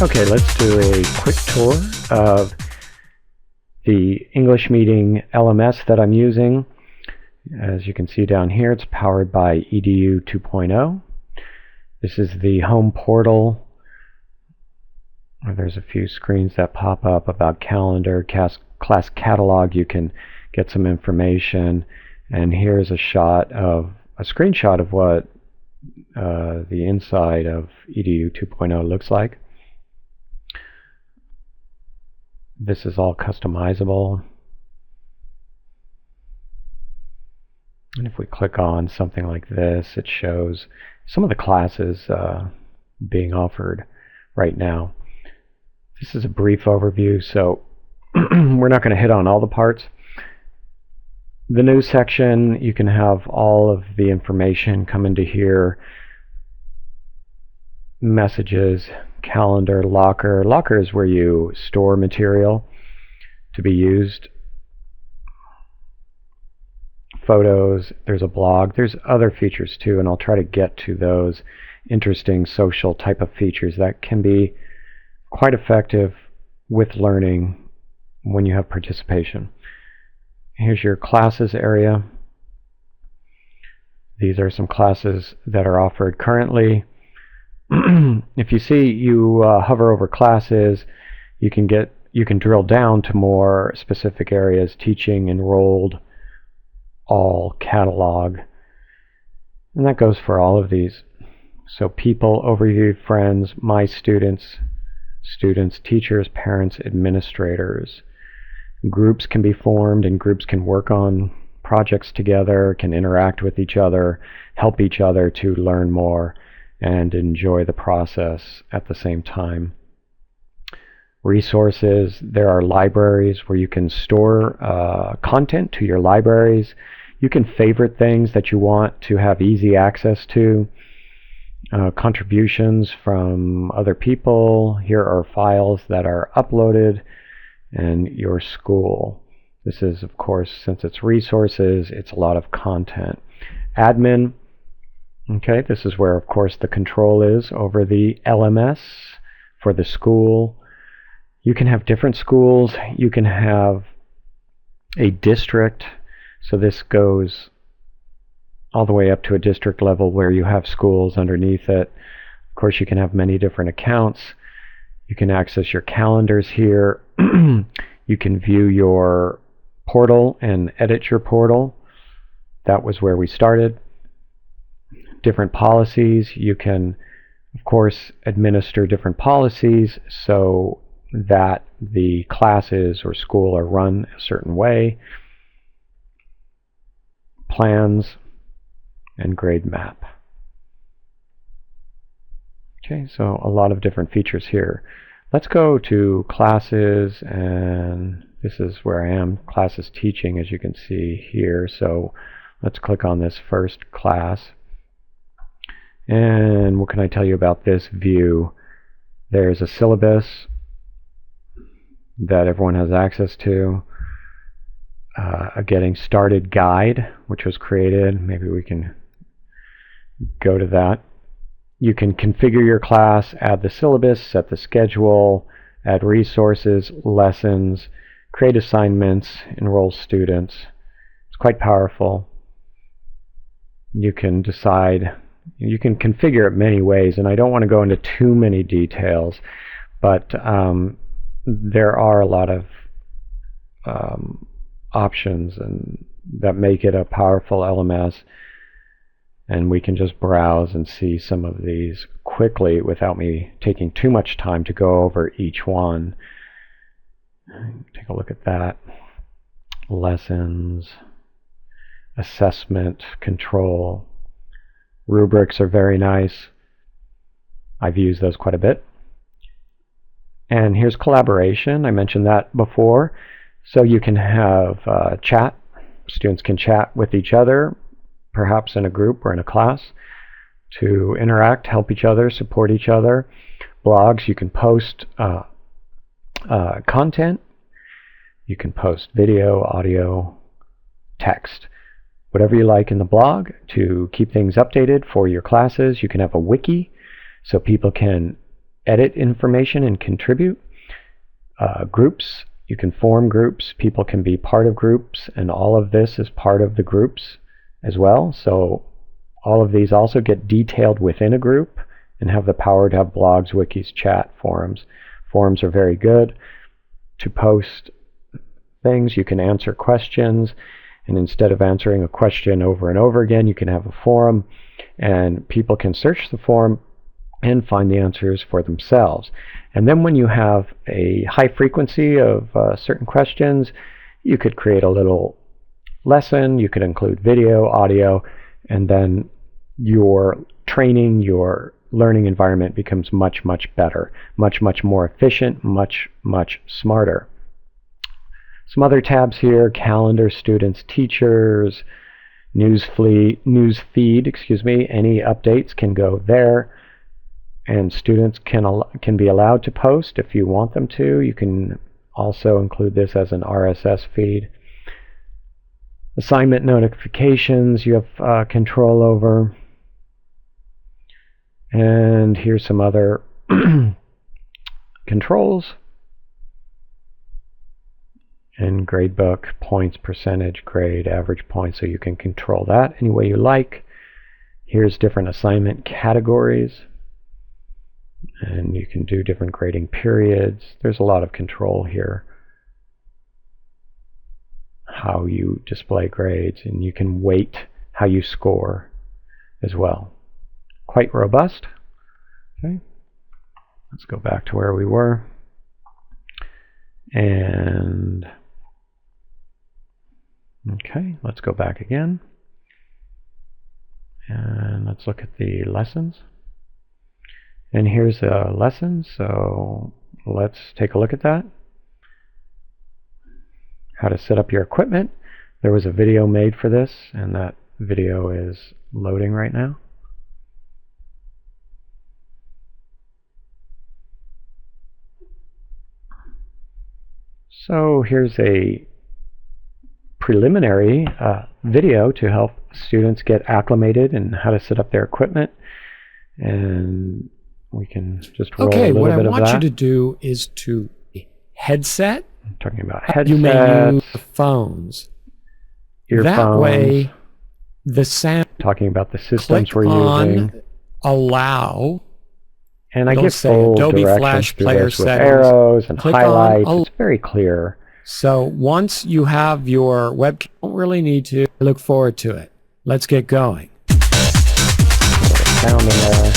Okay, let's do a quick tour of the EnglishMeeting LMS that I'm using. As you can see down here, it's powered by EDU 2.0. This is the home portal. There's a few screens that pop up about calendar, class catalog. You can get some information. And here's a screenshot of what the inside of EDU 2.0 looks like. This is all customizable. And if we click on something like this, it shows some of the classes being offered right now. This is a brief overview, so we're not going to hit on all the parts. The news section, you can have all of the information come into here. Messages, calendar, locker. Locker is where you store material to be used. Photos, there's a blog. There's other features too, and I'll try to get to those interesting social type of features that can be quite effective with learning when you have participation. Here's your classes area. These are some classes that are offered currently. If you see you hover over classes, you can drill down to more specific areas: teaching, enrolled, all, catalog, and that goes for all of these. So people, overview, friends, my students, teachers, parents, administrators. Groups can be formed, and groups can work on projects together, can interact with each other, help each other to learn more and enjoy the process at the same time. Resources, there are libraries where you can store content to your libraries. You can favorite things that you want to have easy access to. Contributions from other people. Here are files that are uploaded, and your school. This is, of course, since it's resources, it's a lot of content. Admin. Okay, this is where, of course, the control is over the LMS for the school. You can have different schools. You can have a district. So this goes all the way up to a district level where you have schools underneath it. Of course, you can have many different accounts. You can access your calendars here. You can view your portal and edit your portal. That was where we started. Different policies. You can, of course, administer different policies so that the classes or school are run a certain way. Plans and grade map. Okay, so a lot of different features here. Let's go to classes, and this is where I am, classes teaching, as you can see here. So let's click on this first class. And what can I tell you about this view? There's a syllabus that everyone has access to. A getting started guide, which was created. Maybe we can go to that. You can configure your class, add the syllabus, set the schedule, add resources, lessons, create assignments, enroll students. It's quite powerful. You can decide, you can configure it many ways, and I don't want to go into too many details, but there are a lot of options and that make it a powerful LMS. And we can just browse and see some of these quickly without me taking too much time to go over each one. Take a look at that. Lessons, assessment, control. Rubrics are very nice. I've used those quite a bit. And here's collaboration. I mentioned that before. So you can have chat. Students can chat with each other, perhaps in a group or in a class, to interact, help each other, support each other. Blogs, you can post content. You can post video, audio, text, whatever you like in the blog to keep things updated for your classes. You can have a wiki so people can edit information and contribute. Groups, you can form groups. People can be part of groups, and all of this is part of the groups as well. So all of these also get detailed within a group and have the power to have blogs, wikis, chat, forums. Forums are very good to post things. You can answer questions, and instead of answering a question over and over again, you can have a forum, and people can search the forum and find the answers for themselves. And then when you have a high frequency of certain questions, you could create a little lesson. You could include video, audio, and then your training, your learning environment becomes much, much better, much, much more efficient, much, much smarter. Some other tabs here: calendar, students, teachers, news feed, any updates can go there. And students can be allowed to post if you want them to. You can also include this as an RSS feed. Assignment notifications you have control over. And here's some other controls. And gradebook, points, percentage, grade, average points, so you can control that any way you like. Here's different assignment categories. And you can do different grading periods. There's a lot of control here. How you display grades, and you can weight how you score as well. Quite robust. Okay. Let's go back to where we were. And okay, let's go back again. And let's look at the lessons. And here's a lesson, so let's take a look at that. How to set up your equipment. There was a video made for this, and that video is loading right now. So here's a preliminary video to help students get acclimated and how to set up their equipment. And we can just roll a little bit of that. Okay, what I want you to do is to headset. I'm talking about headsets. You may use phones. Earphones. That way, the sound. Talking about the systems we're on using. Allow. And I It'll give say full Adobe directions Flash through Player this with settings. arrows and Click highlights. on It's very clear. So once you have your webcam, you don't really need to look forward to it. Let's get going. Sound in there.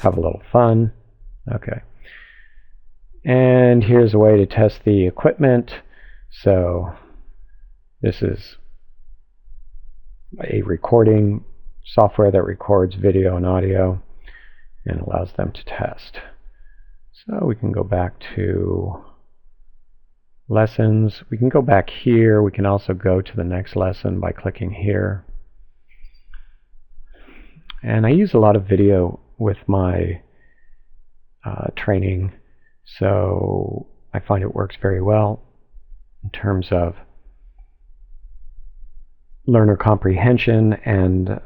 Have a little fun. Okay. And here's a way to test the equipment. So this is a recording software that records video and audio and allows them to test. So we can go back to lessons. We can go back here. We can also go to the next lesson by clicking here. And I use a lot of video with my training, so I find it works very well in terms of learner comprehension, and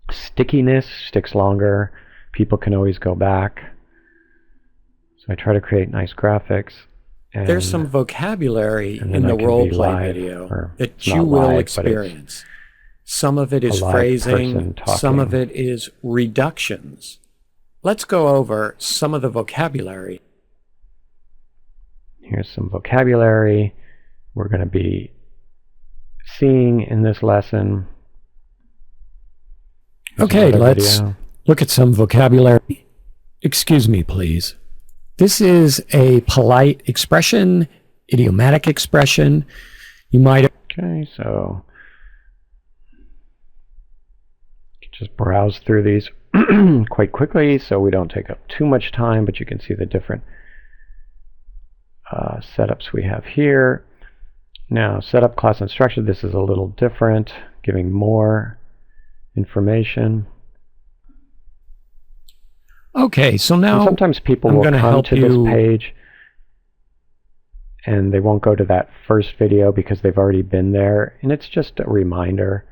stickiness sticks longer. People can always go back. So I try to create nice graphics. And there's some vocabulary in the role play video that you will experience. Some of it is phrasing, some of it is reductions. Let's go over some of the vocabulary. Here's some vocabulary we're going to be seeing in this lesson. Okay, let's look at some vocabulary. Excuse me, please. This is a polite expression, idiomatic expression. You might... Okay, so just browse through these quite quickly so we don't take up too much time, but you can see the different setups we have here. Now, setup, class, and structure. This is a little different, giving more information. Okay, so now and sometimes people will come to this page and they won't go to that first video because they've already been there, and it's just a reminder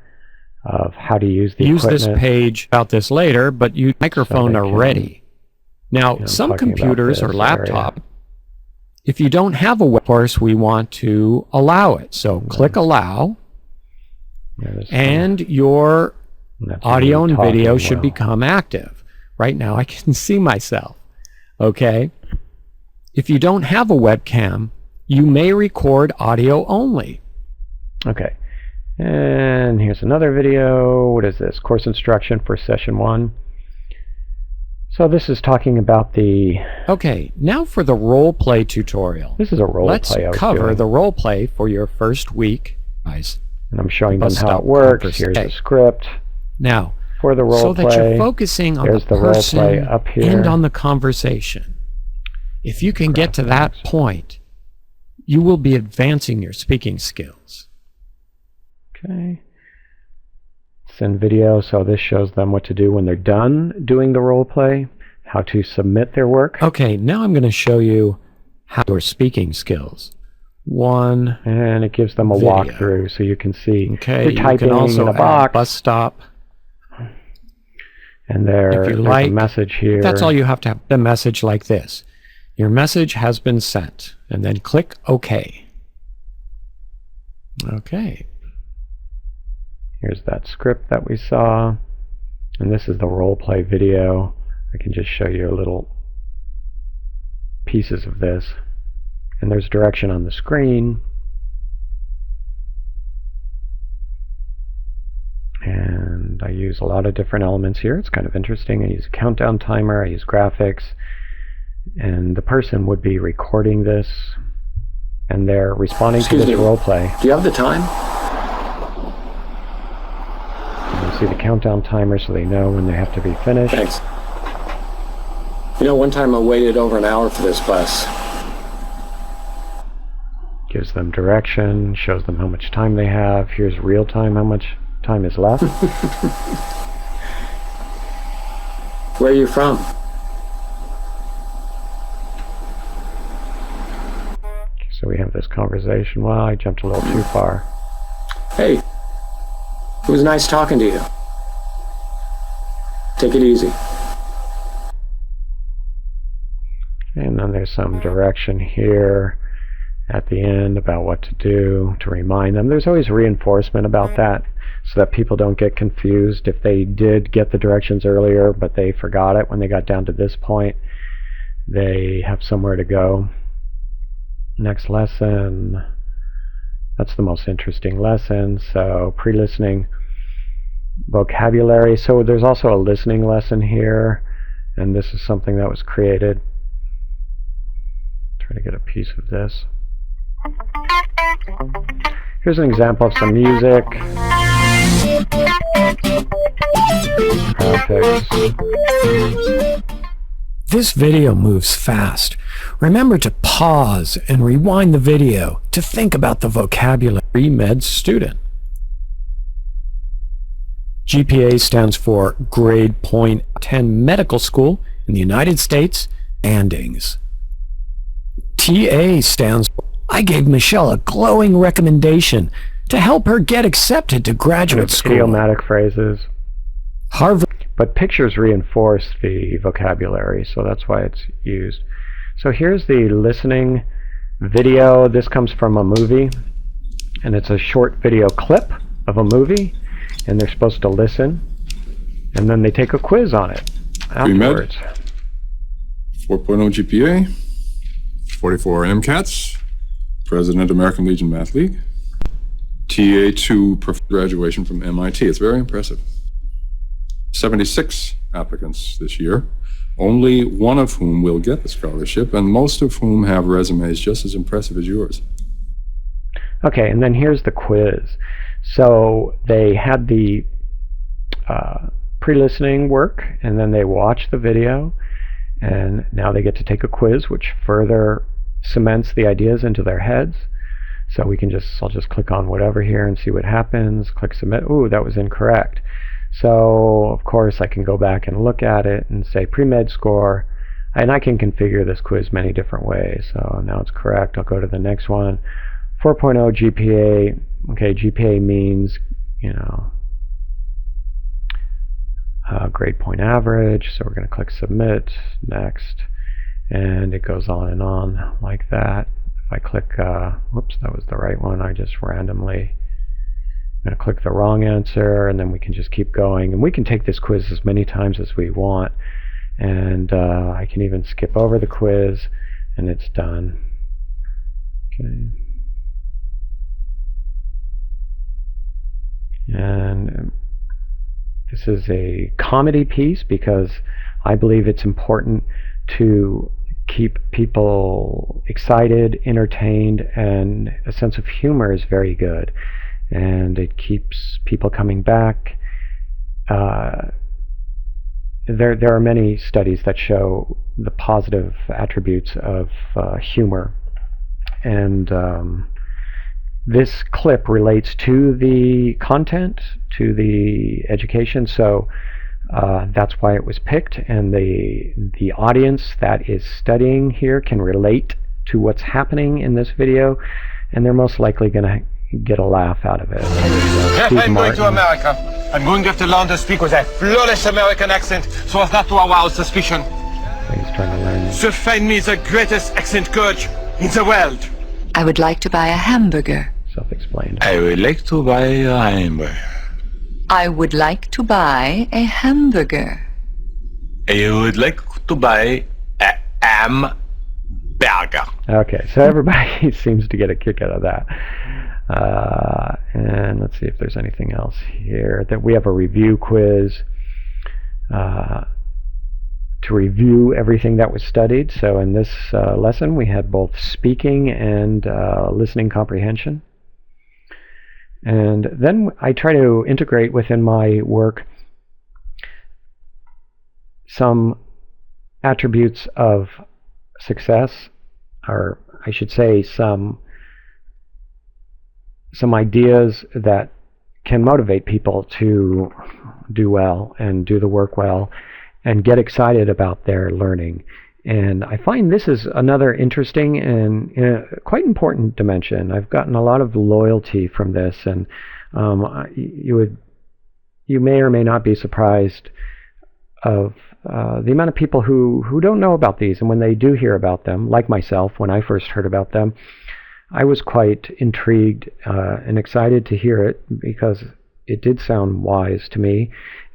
of how to use the use equipment. This page about this later, but you microphone are ready. Now, some computers or laptop, if you don't have a web, of course, we want to allow it. So click Allow, and your audio and video should become active. Right now, I can see myself. Okay? If you don't have a webcam, you may record audio only. Okay. And here's another video. What is this? Course instruction for session 1. So this is talking about the... Okay, now for the role play tutorial. This is a role play. Let's cover the role play for your first week, guys. And I'm showing them how it works. Here's the script. Now, for the role play, so that you're focusing on the person role play up here. And on the conversation. If you can get to that point, you will be advancing your speaking skills. Okay. Send video, so this shows them what to do when they're done doing the role play, how to submit their work. Okay, now I'm going to show you how your speaking skills. And it gives them a walkthrough, so you can see they're typing in a box. Bus stop. And there's a message here. That's all you have to have. A message like this. Your message has been sent. And then click OK. Okay. Here's that script that we saw. And this is the role play video. I can just show you a little pieces of this. And there's direction on the screen. And I use a lot of different elements here. It's kind of interesting. I use a countdown timer. I use graphics. And the person would be recording this. And they're responding to this role play. Do you have the time? And you see the countdown timer so they know when they have to be finished. Thanks. You know, one time I waited over an hour for this bus. Gives them direction, shows them how much time they have. Here's real time, how much time is left. Where are you from? So we have this conversation. Well, I jumped a little too far. Hey, it was nice talking to you. Take it easy. And then there's some direction here at the end about what to do to remind them. There's always reinforcement about that so that people don't get confused. If they did get the directions earlier but they forgot it when they got down to this point, they have somewhere to go. Next lesson. That's the most interesting lesson. So pre-listening vocabulary. So there's also a listening lesson here, and this is something that was created. Try to get a piece of this. Here's an example of some music. Graphics. This video moves fast. Remember to pause and rewind the video to think about the vocabulary. Pre-med student. GPA stands for Grade Point 10 Medical School in the United States and Ings. TA stands for I gave Michelle a glowing recommendation to help her get accepted to graduate school. Idiomatic phrases. Harvard. But pictures reinforce the vocabulary, so that's why it's used. So here's the listening video. This comes from a movie, and it's a short video clip of a movie, and they're supposed to listen, and then they take a quiz on it afterwards. Pre-med, 4.0 GPA, 44 MCATs, President American Legion Math League, TA2 graduation from MIT. It's very impressive. 76 applicants this year, only one of whom will get the scholarship, and most of whom have resumes just as impressive as yours. Okay, and then here's the quiz. So they had the pre-listening work, and then they watched the video, and now they get to take a quiz, which further cements the ideas into their heads. So I'll just click on whatever here and see what happens. Click submit. Ooh, that was incorrect. So of course I can go back and look at it and say pre-med score, and I can configure this quiz many different ways. So now it's correct. I'll go to the next one. 4.0 GPA. Okay, GPA means, grade point average. So we're going to click submit, next, and it goes on like that. If I click, whoops, that was the right one. I just randomly, I'm going to click the wrong answer, and then we can just keep going. And we can take this quiz as many times as we want. And I can even skip over the quiz, and it's done. Okay. And this is a comedy piece because I believe it's important to keep people excited, entertained, and a sense of humor is very good. And it keeps people coming back. There are many studies that show the positive attributes of humor. And this clip relates to the content, to the education, so that's why it was picked, and the audience that is studying here can relate to what's happening in this video, and they're most likely going to get a laugh out of it. If I'm going to America, I'm going to have to learn to speak with a flawless American accent so as not to arouse suspicion. He's trying to learn. So find me the greatest accent coach in the world. I would like to buy a hamburger. Self-explained. I would like to buy a hamburger. I would like to buy a hamburger. I would like to buy a hamburger. Okay, so everybody seems to get a kick out of that. And let's see if there's anything else here. That we have a review quiz to review everything that was studied. So in this lesson we had both speaking and listening comprehension. And then I try to integrate within my work some attributes of success, or I should say some ideas that can motivate people to do well and do the work well and get excited about their learning. And I find this is another interesting and quite important dimension. I've gotten a lot of loyalty from this, and you may or may not be surprised of the amount of people who don't know about these, and when they do hear about them, like myself, when I first heard about them, I was quite intrigued and excited to hear it because it did sound wise to me,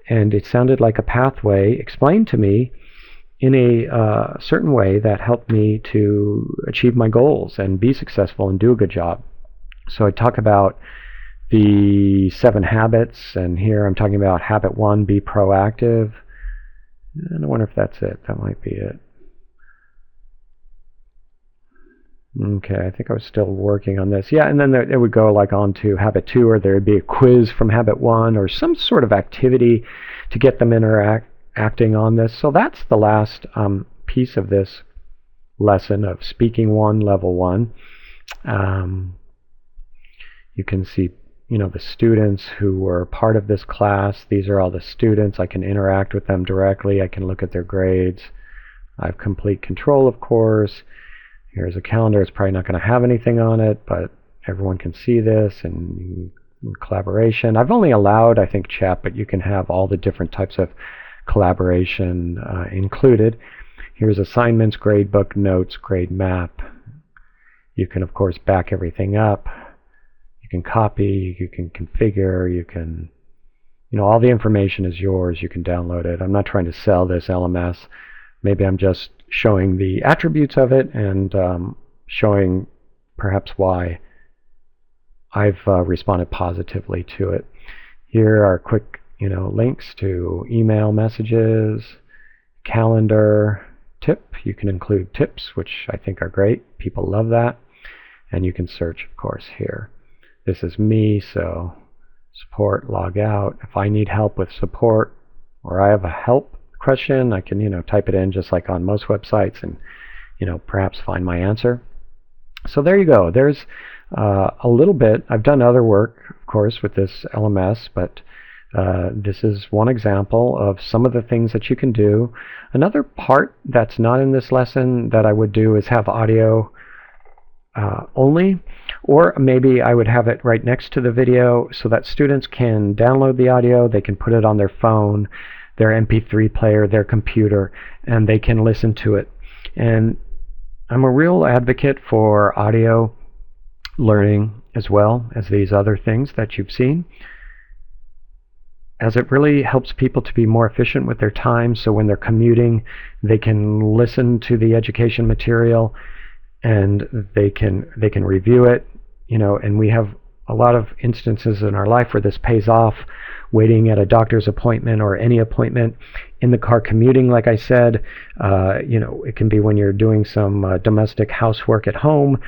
and it sounded like a pathway explained to me in a certain way that helped me to achieve my goals and be successful and do a good job. So I talk about the 7 habits, and here I'm talking about habit 1, be proactive. And I wonder if that's it. That might be it. Okay, I think I was still working on this. Yeah, and then it would go like on to habit 2, or there would be a quiz from habit 1, or some sort of activity to get them acting on this. So that's the last piece of this lesson of Speaking 1, Level 1. You can see, the students who were part of this class. These are all the students. I can interact with them directly. I can look at their grades. I have complete control, of course. Here's a calendar. It's probably not going to have anything on it, but everyone can see this, and collaboration. I've only allowed, I think, chat, but you can have all the different types of collaboration included. Here's assignments, gradebook, notes, grade map. You can, of course, back everything up. You can copy, you can configure, you can, all the information is yours. You can download it. I'm not trying to sell this LMS. Maybe I'm just showing the attributes of it and showing perhaps why I've responded positively to it. Here are quick links to email messages, calendar, tip. You can include tips, which I think are great. People love that. And you can search, of course, here. This is me, so support, log out. If I need help with support, or I have a help question, I can, type it in just like on most websites and, perhaps find my answer. So there you go. There's a little bit. I've done other work, of course, with this LMS, but this is one example of some of the things that you can do. Another part that's not in this lesson that I would do is have audio only, or maybe I would have it right next to the video so that students can download the audio, they can put it on their phone, their MP3 player, their computer, and they can listen to it. And I'm a real advocate for audio learning as well as these other things that you've seen, as it really helps people to be more efficient with their time. So when they're commuting, they can listen to the education material and they can review it, and we have a lot of instances in our life where this pays off, waiting at a doctor's appointment or any appointment, in the car commuting, like I said. It can be when you're doing some domestic housework at home,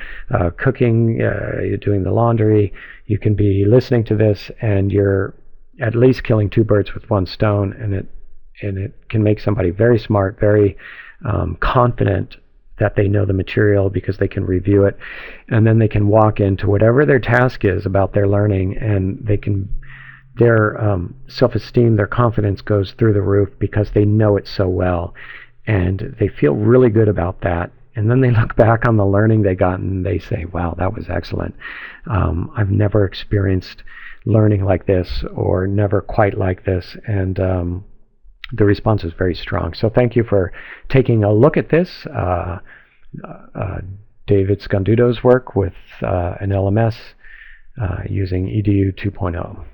cooking, you're doing the laundry. You can be listening to this and you're at least killing two birds with one stone, and it can make somebody very smart, very confident that they know the material because they can review it, and then they can walk into whatever their task is about their learning, and their self-esteem, their confidence goes through the roof because they know it so well, and they feel really good about that. And then they look back on the learning they got and they say, wow, that was excellent. I've never experienced learning like this, or never quite like this, and the response is very strong. So thank you for taking a look at this. David Scondudo's work with an LMS using EDU 2.0.